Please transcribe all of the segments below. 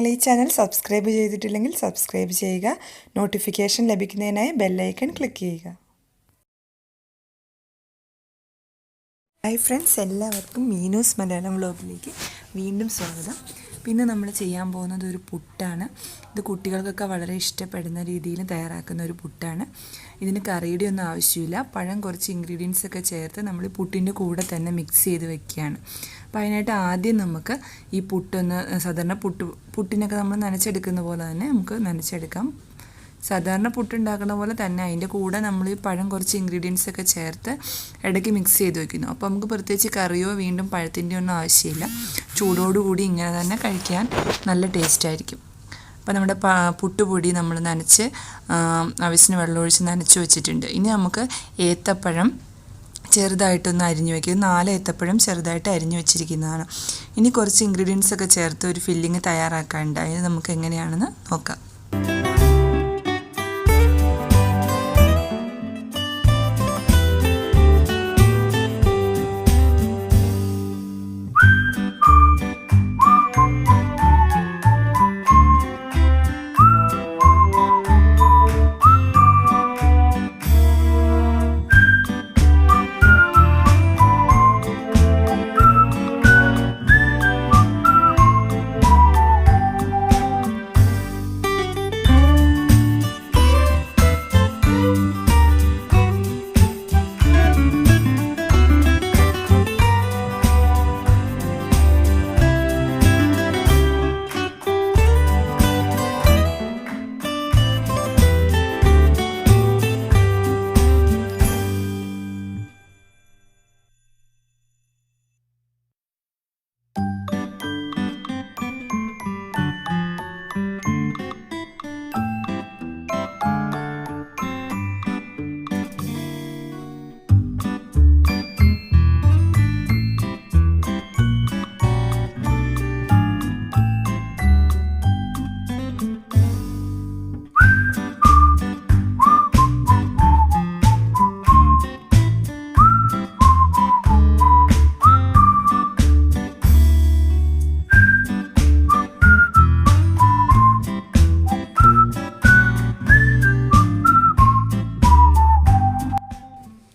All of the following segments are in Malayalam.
ഈ ചാനൽ സബ്സ്ക്രൈബ് ചെയ്തിട്ടില്ലെങ്കിൽ സബ്സ്ക്രൈബ് ചെയ്യുക. നോട്ടിഫിക്കേഷൻ ലഭിക്കുന്നതിനായി ബെൽ ഐക്കൺ ക്ലിക്ക് ചെയ്യുക. ഹായ് ഫ്രണ്ട്സ്, എല്ലാവർക്കും മീനൂസ് മലയാളം വ്ലോഗിലേക്ക് വീണ്ടും സ്വാഗതം. പിന്നെ നമ്മൾ ചെയ്യാൻ പോകുന്നത് ഒരു പുട്ടാണ്. ഇത് കുട്ടികൾക്കൊക്കെ വളരെ ഇഷ്ടപ്പെടുന്ന രീതിയിൽ തയ്യാറാക്കുന്ന ഒരു പുട്ടാണ്. ഇതിന് കറിയുടെ ഒന്നും ആവശ്യമില്ല. പഴം കുറച്ച് ഇൻഗ്രീഡിയൻസ് ഒക്കെ ചേർത്ത് നമ്മൾ പുട്ടിൻ്റെ കൂടെ തന്നെ മിക്സ് ചെയ്ത് വെക്കുകയാണ്. അപ്പോൾ അതിനായിട്ട് ആദ്യം നമുക്ക് ഈ പുട്ടൊന്ന് സാധാരണ പുട്ടിനൊക്കെ നമ്മൾ നനച്ചെടുക്കുന്ന പോലെ തന്നെ നമുക്ക് നനച്ചെടുക്കാം. സാധാരണ പുട്ടുണ്ടാക്കുന്ന പോലെ തന്നെ അതിൻ്റെ കൂടെ നമ്മൾ ഈ പഴം കുറച്ച് ഇൻഗ്രീഡിയൻസ് ഒക്കെ ചേർത്ത് ഇടയ്ക്ക് മിക്സ് ചെയ്ത് വയ്ക്കുന്നു. അപ്പോൾ നമുക്ക് പ്രത്യേകിച്ച് കറിയോ വീണ്ടും പഴത്തിൻ്റെ ഒന്നും ആവശ്യമില്ല. ചൂടോടുകൂടി ഇങ്ങനെ തന്നെ കഴിക്കാൻ നല്ല ടേസ്റ്റായിരിക്കും. അപ്പോൾ നമ്മുടെ പുട്ടുപൊടി നമ്മൾ നനച്ച് ആവശ്യത്തിന് വെള്ളമൊഴിച്ച് നനച്ച് വെച്ചിട്ടുണ്ട്. ഇനി നമുക്ക് ഏത്തപ്പഴം ചെറുതായിട്ടൊന്ന് അരിഞ്ഞു വയ്ക്കും. 4 ഏത്തപ്പഴം ചെറുതായിട്ട് അരിഞ്ഞു വെച്ചിരിക്കുന്നതാണ്. ഇനി കുറച്ച് ഇൻഗ്രീഡിയൻസ് ഒക്കെ ചേർത്ത് ഒരു ഫില്ലിങ് തയ്യാറാക്കാനുണ്ട്. അതിന് നമുക്ക് എങ്ങനെയാണെന്ന് നോക്കാം.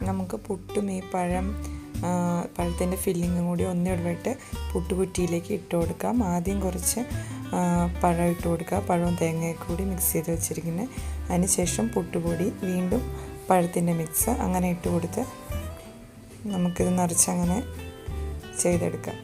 നമുക്ക് പുട്ടും ഈ പഴത്തിൻ്റെ ഫില്ലിങ്ങും കൂടി ഒന്നിടവിട്ട് പുട്ടുകുറ്റിയിലേക്ക് ഇട്ട് കൊടുക്കാം. ആദ്യം കുറച്ച് പഴം ഇട്ട് കൊടുക്കുക. പഴവും തേങ്ങയൊക്കെ കൂടി മിക്സ് ചെയ്ത് വെച്ചിരിക്കുന്നത്. അതിനുശേഷം പുട്ടുപൊടി, വീണ്ടും പഴത്തിൻ്റെ മിക്സ് അങ്ങനെ ഇട്ട് കൊടുത്ത് നമുക്കിത് നിറച്ചങ്ങനെ ചെയ്തെടുക്കാം.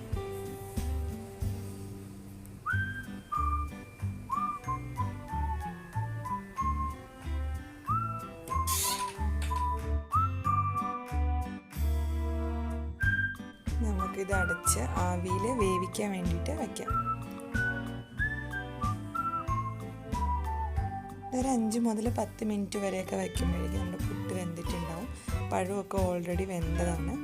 നമുക്കിത് അടച്ച് ആവിയിൽ വേവിക്കാൻ വേണ്ടിയിട്ട് വയ്ക്കാം. ഒരു 5 മുതൽ 10 മിനിറ്റ് വരെയൊക്കെ വയ്ക്കുമ്പോഴേക്കും നമ്മുടെ പുട്ട് വെന്തിട്ടുണ്ടാവും. പഴമൊക്കെ ഓൾറെഡി വെന്തതാണ്.